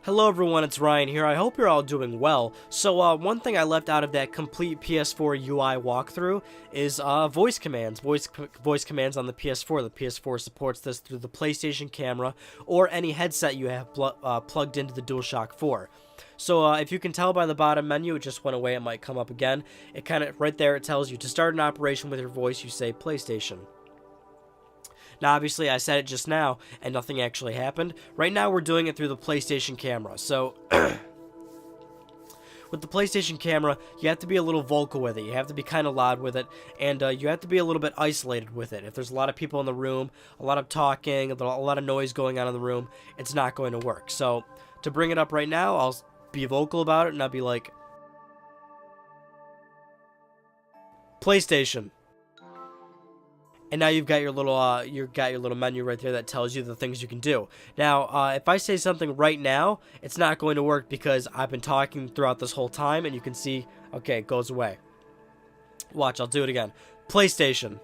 Hello everyone, it's Ryan here. I hope you're all doing well. So one thing I left out of that complete PS4 UI walkthrough is voice commands. Voice commands on the PS4. The PS4 supports this through the PlayStation camera or any headset you have plugged into the DualShock 4. So if you can tell by the bottom menu, it just went away. It might come up again. It kind of right there. It tells you to start an operation with your voice. You say PlayStation. Now, obviously, I said it just now, and nothing actually happened. Right now, we're doing it through the PlayStation camera. So, with the PlayStation camera, you have to be a little vocal with it. You have to be kind of loud with it, and you have to be a little bit isolated with it. If there's a lot of people in the room, a lot of talking, a lot of noise going on in the room, it's not going to work. So, to bring it up right now, I'll be vocal about it, and I'll be like, PlayStation. And now you've got your little menu right there that tells you the things you can do. Now, if I say something right now, it's not going to work because I've been talking throughout this whole time, and you can see, okay, it goes away. Watch, I'll do it again. PlayStation.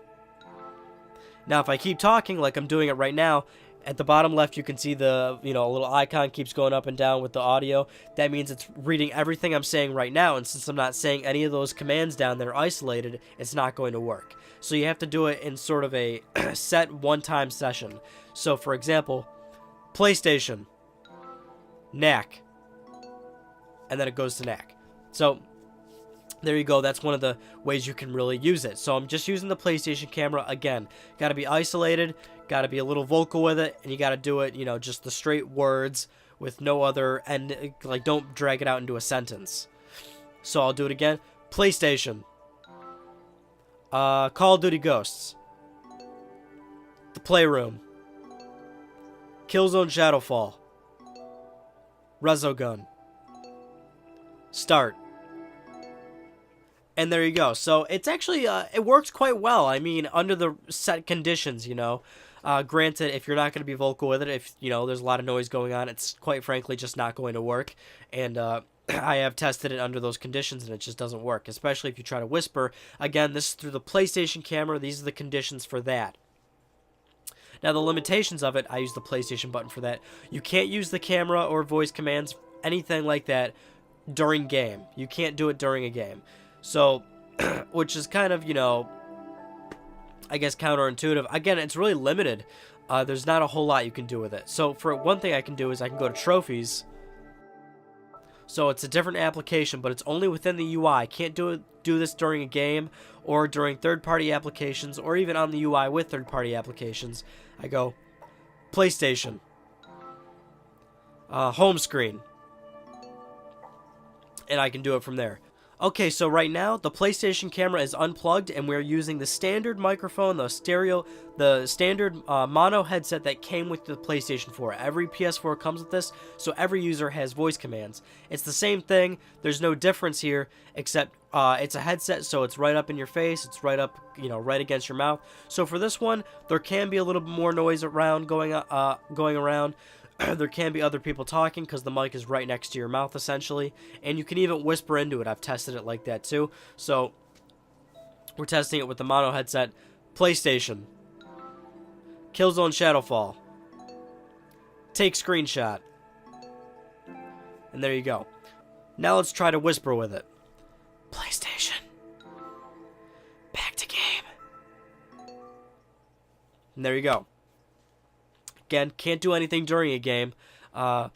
Now, if I keep talking like I'm doing it right now, at the bottom left, you can see the, a little icon keeps going up and down with the audio. That means it's reading everything I'm saying right now, and since I'm not saying any of those commands down there isolated, it's not going to work. So you have to do it in sort of a set one-time session. So, for example, PlayStation, knack, and then it goes to knack. So, there you go. That's one of the ways you can really use it. So I'm just using the PlayStation camera again. Got to be isolated, got to be a little vocal with it, and you got to do it, just the straight words with no other, and like don't drag it out into a sentence. So I'll do it again. PlayStation. Call of Duty Ghosts. The Playroom. Killzone Shadowfall. Resogun. Start. And there you go. So it's actually, it works quite well. I mean, under the set conditions, Granted, if you're not going to be vocal with it, if, there's a lot of noise going on, it's quite frankly just not going to work. And, I have tested it under those conditions, and it just doesn't work, especially if you try to whisper. Again, this is through the PlayStation camera. These are the conditions for that. Now, the limitations of it, I use the PlayStation button for that. You can't use the camera or voice commands, anything like that, during game. You can't do it during a game. So, which is kind of, I guess counterintuitive. Again, it's really limited. There's not a whole lot you can do with it. So, for one thing I can do is I can go to Trophies. So it's a different application, but it's only within the UI. I can't do this during a game or during third-party applications or even on the UI with third-party applications. I go PlayStation, home screen, and I can do it from there. Okay, so right now the PlayStation camera is unplugged, and we're using the standard microphone, the standard mono headset that came with the PlayStation 4. Every PS4 comes with this, so every user has voice commands. It's the same thing. There's no difference here, except it's a headset, so it's right up in your face. It's right up, right against your mouth. So for this one, there can be a little bit more noise around going around. There can be other people talking because the mic is right next to your mouth, essentially. And you can even whisper into it. I've tested it like that, too. So, we're testing it with the mono headset. PlayStation. Killzone Shadowfall. Take screenshot. And there you go. Now let's try to whisper with it. PlayStation. Back to game. And there you go. Again, can't do anything during a game. Now,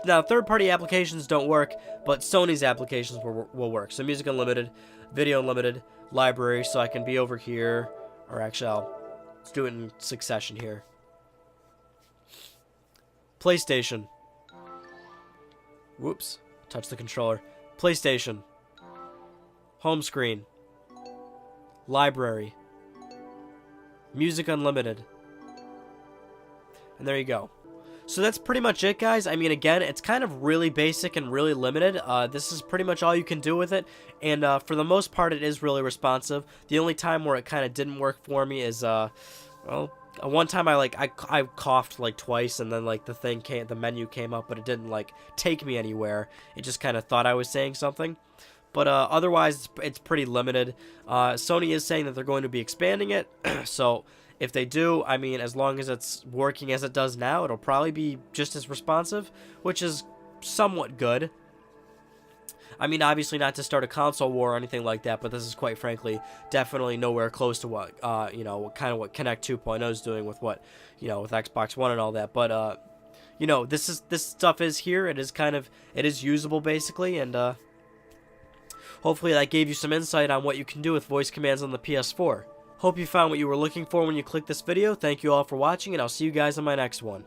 third-party applications don't work, but Sony's applications will work. So Music Unlimited, Video Unlimited, Library, so I can be over here. Or actually, let's do it in succession here. PlayStation. Whoops. Touch the controller. PlayStation. Home screen. Library. Music Unlimited. And there you go. So that's pretty much it, guys. I mean, again, it's kind of really basic and really limited. This is pretty much all you can do with it. And for the most part, it is really responsive. The only time where it kind of didn't work for me is, one time I coughed like twice, and then like the menu came up, but it didn't like take me anywhere. It just kind of thought I was saying something. But otherwise, it's pretty limited. Sony is saying that they're going to be expanding it, so If they do, I mean, as long as it's working as it does now, it'll probably be just as responsive, which is somewhat good. I mean, obviously not to start a console war or anything like that, but this is quite frankly definitely nowhere close to what, what Kinect 2.0 is doing with what, with Xbox One and all that. But, this stuff is here. It is usable basically, and hopefully that gave you some insight on what you can do with voice commands on the PS4. Hope you found what you were looking for when you clicked this video. Thank you all for watching, and I'll see you guys on my next one.